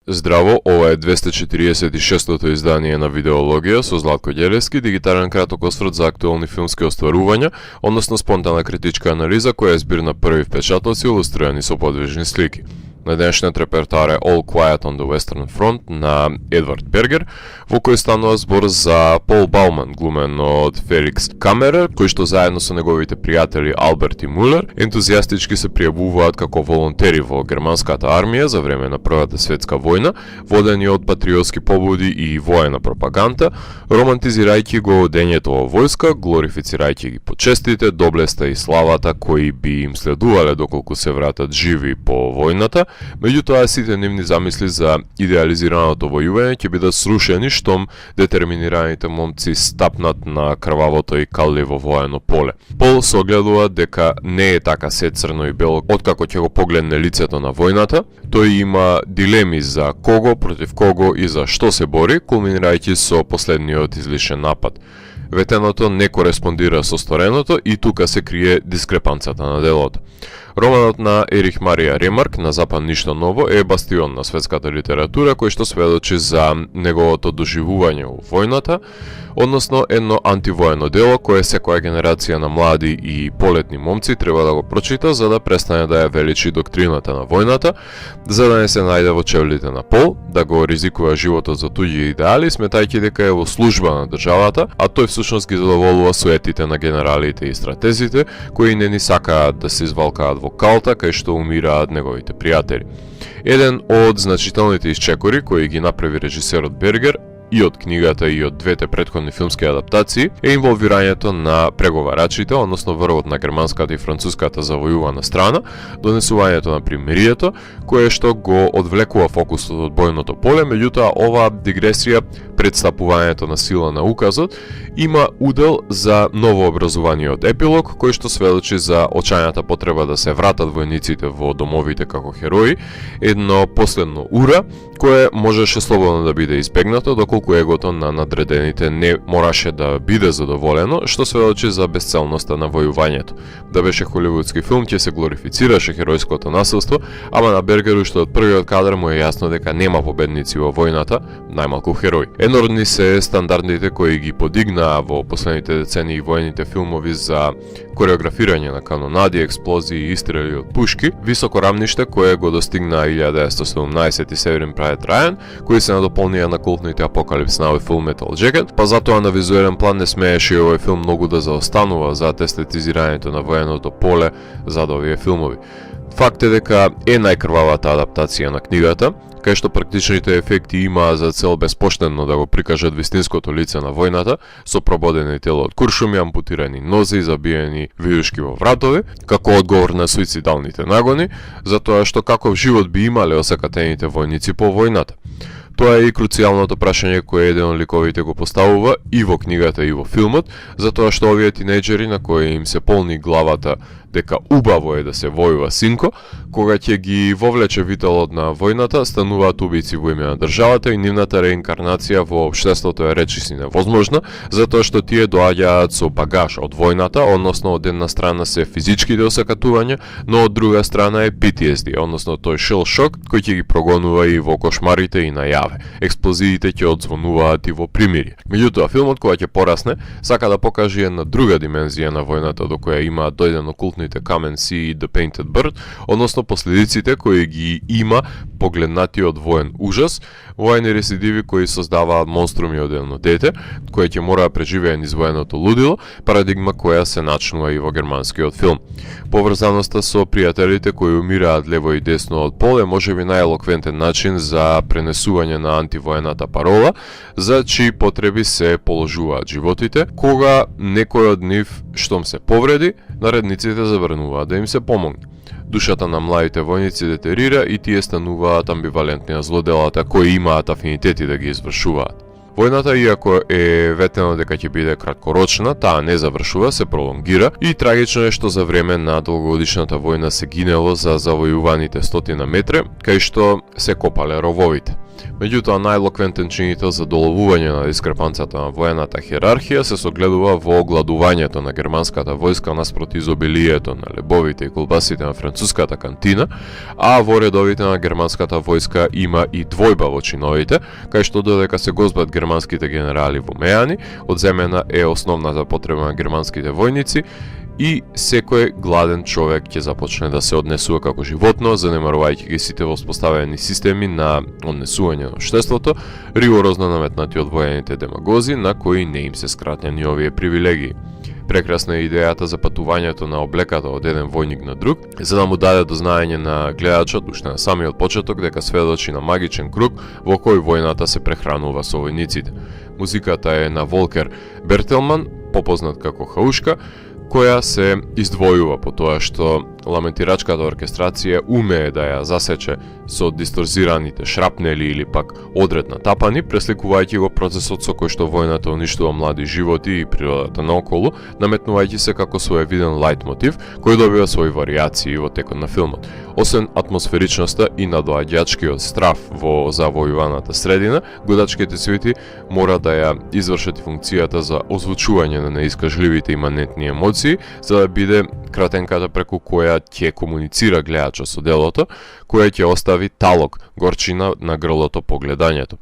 Здраво, ова е 246-то издание на Видеологија со Златко Ѓелевски, дигитален краток осврт за актуелни филмски остварувања, односно спонтана критичка анализа која е збир на први впечатоци илустрирани со подвижни слики. На денешниот репертоар е All Quiet on the Western Front на Едвард Бергер, во кој станува збор за Пол Бауман, глумен од Феликс Камерер, кој што заедно со неговите пријатели Алберт и Мулер ентузијастички се пријавуваат како волонтери во германската армија за време на Првата светска војна, водени од патриотски побуди и воена пропаганда, романтизирајќи го дењето во војска, глорифицирајќи ги почестите, доблеста и славата кои би им следувале доколку се вратат живи по војната. Меѓутоа, сите нивни замисли за идеализираното војување ќе бидат срушени штом детерминираните момци стапнат на крвавото и калливо воено поле. Пол се огледува дека не е така се црно и бело откако ќе го погледне лицето на војната. Тој има дилеми за кого, против кого и за што се бори, кулминирајќи со последниот излишен напад. Ветеното не кореспондира со стореното и тука се крие дискрепанцата на делото. Романот на Ерих Марија Ремарк, На запад ништо ново, е бастион на светската литература кој што сведочи за неговото доживување во војната, односно едно антивоено дело кое секоја генерација на млади и полетни момци треба да го прочита за да престане да ја величи доктрината на војната, за да не се најде во чевлите на Пол, да го ризикува животот за туѓи идеали, сметајќи дека е во служба на државата, а тој всушност ги задоволува суетите на генералите и стратезите, кои не ни сакаат да се извалкаат во калта, кај што умираат неговите пријатели. Еден од значителните исчекори кои ги направи режисерот Бергер и од книгата и од двете претходни филмски адаптации е инволвирањето на преговарачите, односно врвот на германската и француската завојувана страна, донесувањето на примирието, кое што го одвлекува фокусот од бојното поле, меѓутоа оваа дигресија, представувањето на сила на указот, има удел за ново образуваниот епилог, кој што сведочи за очајната потреба да се вратат војниците во домовите како херои, едно последно ура, кое можеше слободно да биде избегнато, доколку егото на надредените не мораше да биде задоволено, што сведочи за безцелноста на војувањето. Да беше холивудски филм, ќе се глорифицираше херојското насилство, ама на Бергер уште од првиот кадар му е јасно дека нема победници во војната, најмалку херои. Енордни се стандардите кои ги подигнаа во последните децении војните филмови за кореографирање на канонади, експлозии и истрели од пушки, високо рамниште кое го достигнаа 1917 и Saving Private Ryan, кои се надополнија на култните Apocalypse Now и Full Metal Jacket, па затоа на визуелен план не смееше овој филм многу да заостанува зад естетизирањето на военото поле зад овие филмови. Факт е дека е најкрвавата адаптација на книгата, кај што практичните ефекти имаа за цел безпоштедно да го прикажат вистинското лице на војната, со прободени тело од куршуми, ампутирани нозе и забиени вијушки во вратови, како одговор на суицидалните нагони, затоа што каков живот би имале осакатените војници по војната. Тоа е и круцијалното прашање кое еден од ликовите го поставува и во книгата и во филмот, затоа што овие тинејџери на кои им се полни главата дека убаво е да се војува синко, кога ќе ги вовлече вителот на војната, стануваат убици во име на државата и нивната реинкарнација во општеството е речиси невозможна, затоа што тие доаѓаат со багаж од војната, односно од една страна се физичките осакатувања, но од друга страна е PTSD, односно тој шел шок кој ќе ги прогонува и во кошмарите и најаве. Експлозиите ќе одзвонуваат и во примирие. Меѓутоа, филмот кога ќе порасне, сака да покаже една друга димензија на војната до која имаат дојдено култните Come and See The Painted Bird, односно последиците кои ги има погледнатиот воен ужас, воени ресидиви кои создаваат монструми од едно дете, кое ќе мора да преживее низ военото лудило, парадигма која се начнува и во германскиот филм. Поврзаноста со пријателите кои умираат лево и десно од Пол е можеби најелоквентен начин за пренесување на антивоената парола, за чии потреби се положуваат животите, кога некој од нив штом се повреди, наредниците забрануваат да им се помогне. Душата на младите војници детерира и тие стануваат амбивалентни на злоделата кои имаат афинитети да ги извршуваат. Војната, иако е ветено дека ќе биде краткорочна, таа не завршува, се пролонгира и трагично е што за време на долгогодишната војна се гинело за завојуваните 100 метри, кај што се копале рововите. Меѓутоа, најелоквентен чинител за доловување на дискрепанцијата на воената хиерархија се согледува во огладувањето на германската војска наспроти изобилието на лебовите и колбасите на француската кантина, а во редовите на германската војска има и двојба во чиновите, кај што додека се гозбат германските генерали во мејани, од земена е основната потреба на германските војници, и секој гладен човек ќе започне да се однесува како животно, занемарувајќи ги сите воспоставени системи на однесување на општеството, ригорозно наметнати од воените демагози, на кои не им се скратени овие привилегии. Прекрасна е идејата за патувањето на облеката од еден војник на друг, за да му даде до знаење на гледачот уште на самиот почеток дека сведочи на магичен круг во кој војната се прехранува со војниците. Музиката е на Волкер Бертелман, попознат како Хаушка, која се издвојува по тоа што ламентирачката оркестрација умее да ја засече со дисторзираните шрапнели или пак одред на тапани, пресликувајќи го процесот со кој што војната уништува млади животи и природата наоколу, наметнувајќи се како своевиден лајт мотив, кој добива своји варијации во текот на филмот. Освен атмосферичноста и надоаѓачкиот страв во завојуваната средина, годачките свити мора да ја извршат функцијата за озвучување на неискажливите иманентни емоции, за да биде кратенката преку која ќе комуницира гледачот со делото, која ќе остави талок, горчина на грлото по гледањето.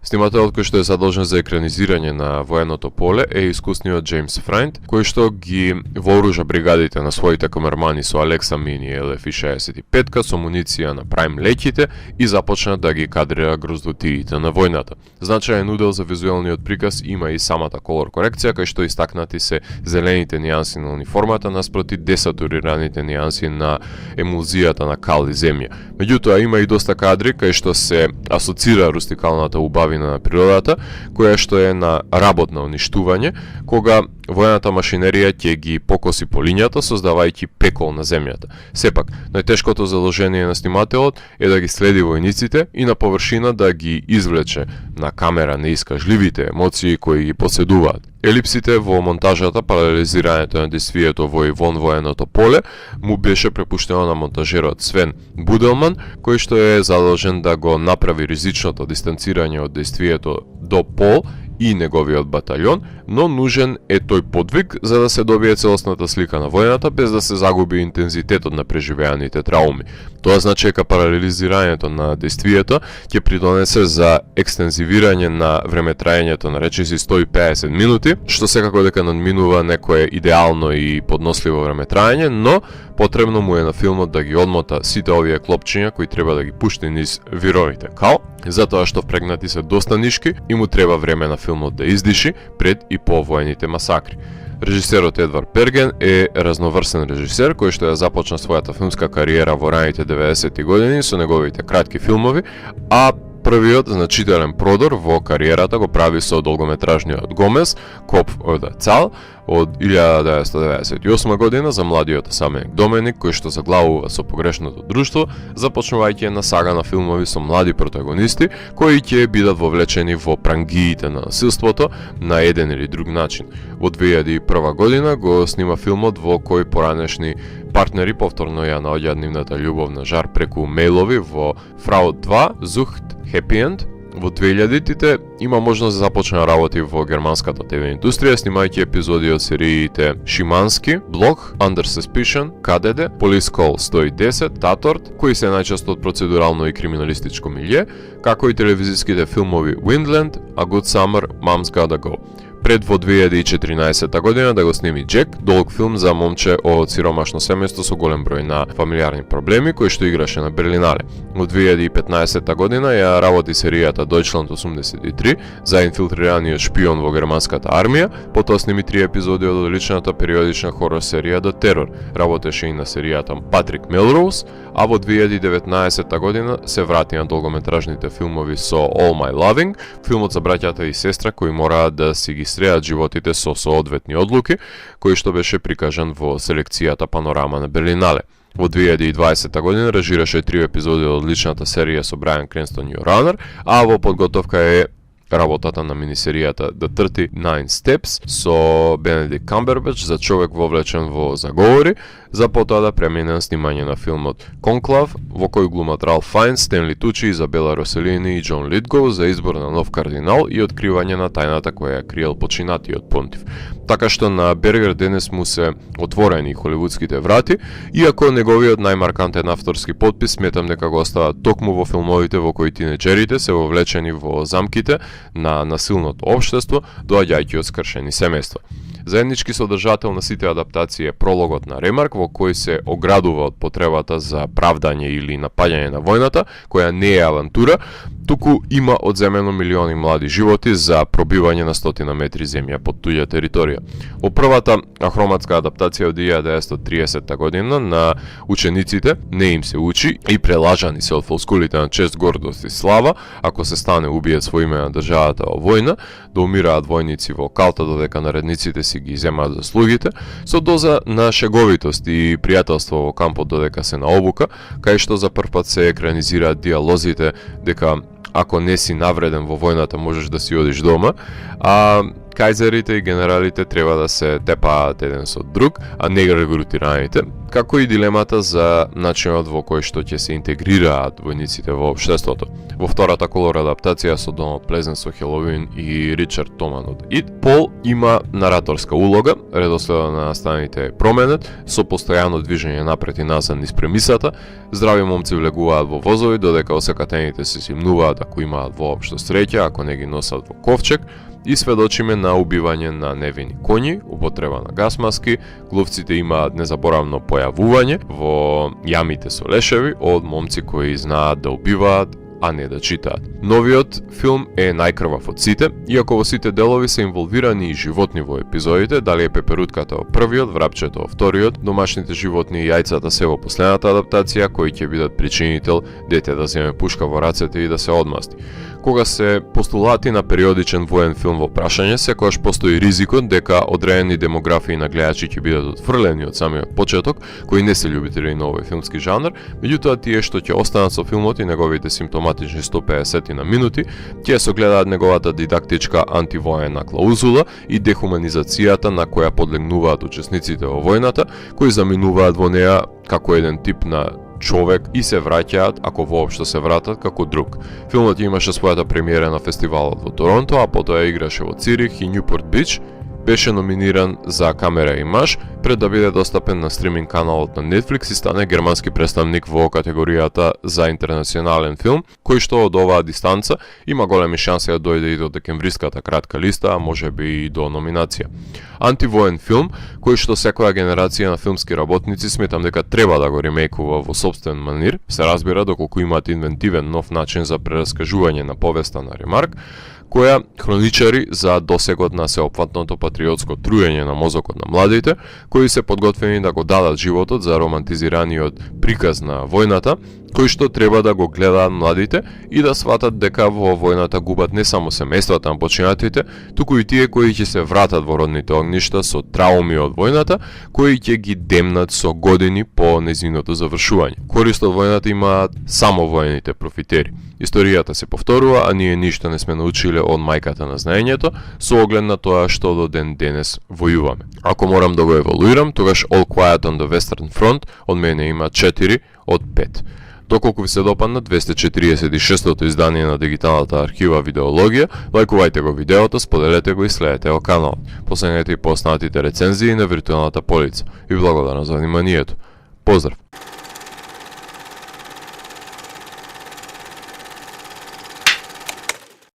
Снимателот кој што е задолжен за екранизирање на военото поле е искусниот Джеймс Фрайнд, кој што ги вооружа бригадите на своите камермани со Алекса Мини LF-65 со муниција на Прайм леќите и започна да ги кадрира гроздотиите на војната. Значаен удел за визуелниот приказ има и самата колор корекција, кај што истакнати се зелените нијанси на униформата наспроти десатурираните нијанси на емулзијата на кал и земја. Меѓутоа има и доста кадри кај што се асоцира рустикалната убавина на природата, која што е на работно уништување, кога војната машинерија ќе ги покоси по линијата, создавајќи пекол на земјата. Сепак, најтешкото задолжение на снимателот е да ги следи војниците и на површина да ги извлече на камера неискажливите емоции кои ги поседуваат. Елипсите во монтажата, паралелизирањето на действието во и вон военото поле, му беше препуштено на монтажерот Свен Буделман, кој што е задолжен да го направи ризичното дистанцирање од действието до Пол и неговиот батальон, но нужен е тој подвиг за да се добие целосната слика на војната без да се загуби интензитетот на преживеаните трауми. Тоа значи дека паралелизирањето на действието ќе придонесе за екстензивирање на времетраењето на речиси 150 минути, што секако дека надминува некое идеално и подносливо времетраење, но потребно му е на филмот да ги одмота сите овие клопчиња кои треба да ги пушти низ вировите кал, затоа што впрегнати се доста нишки и му треба време на филмот да издиши пред и по воените масакри. Режисерот Едвард Перген е разноврсен режисер кој што ја започна својата филмска кариера во раните 90-ти години со неговите кратки филмови, а првиот значителен продор во кариерата го прави со долгометражниот Гомес, Коп ода Цал, од 1998 година за младиот саменик Доменик, кој што заглавува со погрешното друштво, започнувајќи на сага на филмови со млади протагонисти, кои ќе бидат вовлечени во прангиите на насилството на еден или друг начин. Во 2001 година го снима филмот во кој поранешни партнери повторно ја наоѓаат нивната љубовна жар преку мејлови во Фрау 2, Зухт, Happy End. Во 2000-тите има можност да започне работи во германската ТВ индустрија, снимајќи епизоди од сериите Шимански, Блок, Under Suspicion, КДД, Police Call 110, Таторт, кои се најчесто од процедурално и криминалистичко милје, како и телевизиските филмови Windland, A Good Summer, Mom's Gotta Go. Пред во 2014 година да го сними Джек, долг филм за момче од сиромашно семејство со голем број на фамилиарни проблеми, кој што играше на Берлинале. Во 2015 година ја работи серијата Deutschland 83 за инфилтрираниот шпион во германската армија, потоа сними 3 епизоди од одличната периодична хорор серија The Terror. Работеше и на серијата Патрик Мелроуз, а во 2019 година се врати на долгометражните филмови со All My Loving, филмот за браќата и сестра кои мораат да си ги стреат животите со соодветни одлуки, кој што беше прикажан во селекцијата Панорама на Берлинале. Во 2020 година режираше 3 епизоди од одличната серија со Брайан Кренстон Your Honor, а во подготовка е работата на минисеријата The 39 Steps со Бенедикт Камбербач за човек вовлечен во заговори, за потоа да премине на снимање на филмот Конклав, во кој глумат Ралф Фајнс, Стенли Тучи, Изабела Роселини и Џон Литгоу за избор на нов кардинал и откривање на тајната која ја криел починатиот понтив. Така што на Бергер денес му се отворени холивудските врати, иако неговиот најмаркантен авторски потпис сметам дека го остава токму во филмовите во кои тинеџерите се вовлечени во замките на насилното општество, доаѓајќи од скршени семејства. Заеднички содржател на сите адаптации е прологот на Ремарк, во кој се оградува од потребата за правдање или напаѓање на војната, која не е авантура, туку има одземено милиони млади животи за пробивање на 100 метри земја под туѓа територија. Во првата ахроматска адаптација од 1930 година на учениците не им се учи и прелажани се од флоскулите на чест, гордост и слава, ако се стане убиец во име на државата во војна, да умираат војници во калта додека наредниците си ги земаат заслугите, со доза на шеговитост и пријателство во кампот додека се на обука, кај што за прв пат се екранизираат диалозите дека ако не си навреден во војната можеш да си одиш дома, а кајзерите и генералите треба да се тепаат еден со друг, а не регрутираните, како и дилемата за начинот во кој што ќе се интегрираат војниците во општеството. Во втората колор адаптација со Доналд Плезенс со Хелоуин и Ричард Томан од Ит, Пол има нараторска улога, редоследот на настаните е променет, со постојано движење напред и назад низ премисата, здрави момци влегуваат во возови, додека осакатените се симнуваат ако имаат воопшто среќа, ако не ги носат во ковчег, и сведочиме на убивање на невини коњи, употреба на гасмаски, глувците имаат незаборавно појавување во јамите со лешеви од момци кои знаат да убиваат, а не да читаат. Новиот филм е најкрвав од сите, иако во сите делови се инволвирани и животни во епизодите, дали е пеперутката во првиот, врапчето во вториот, домашните животни и јајцата се во последната адаптација, кои ќе бидат причинител дете да земе пушка во рацете и да се одмасти. Кога се постулати на периодичен воен филм во прашање, секогаш постои ризикот дека одредени демографии на гледачи ќе бидат отфрлени од самиот почеток, кои не се љубители на овој филмски жанр, меѓутоа тие што ќе останат со филмот и неговите симптоматични 150 на минути, ќе се гледаат неговата дидактичка антивоена клаузула и дехуманизацијата на која подлегнуваат учесниците во војната, кои заминуваат во неа како еден тип на човек и се враќаат, ако воопшто се вратат, како друг. Филмот имаше својата премиера на фестивалот во Торонто, а потоа играше во Цирих и Њупорт Бич, беше номиниран за Камера и маж, пред да биде достапен на стриминг каналот на Netflix и стане германски представник во категоријата за интернационален филм, кој што од оваа дистанца има големи шанси да дојде и до декемвриската кратка листа, а може би и до номинација. Антивоен филм, кој што секоја генерација на филмски работници сметам дека треба да го ремейкува во собствен манир, се разбира доколку имаат инвентивен нов начин за прераскажување на повеста на Ремарк, која хроничари за досегот на сеопфатното патриотско труење на мозокот на младите, кои се подготвени да го дадат животот за романтизираниот приказ на војната, кој што треба да го гледаат младите и да сватат дека во војната губат не само семејствата на починатите, туку и тие кои ќе се вратат во родните огништа со трауми од војната, кои ќе ги демнат со години по незиното завршување. Корист од војната имаат само воените профитери. Историјата се повторува, а ние ништо не сме научиле од мајката на знаењето, со оглед на тоа што до ден денес војуваме. Ако морам да го евалуирам, тогаш All Quiet on the Western Front од мене има 4 од 5. Доколку ви се допадна 246-тото издание на дигиталната архива Видеологија, лајкувајте го видеото, споделете го и следете го каналот. Последете и по останатите рецензии на виртуелната полица. И благодарам за вниманието. Поздрав!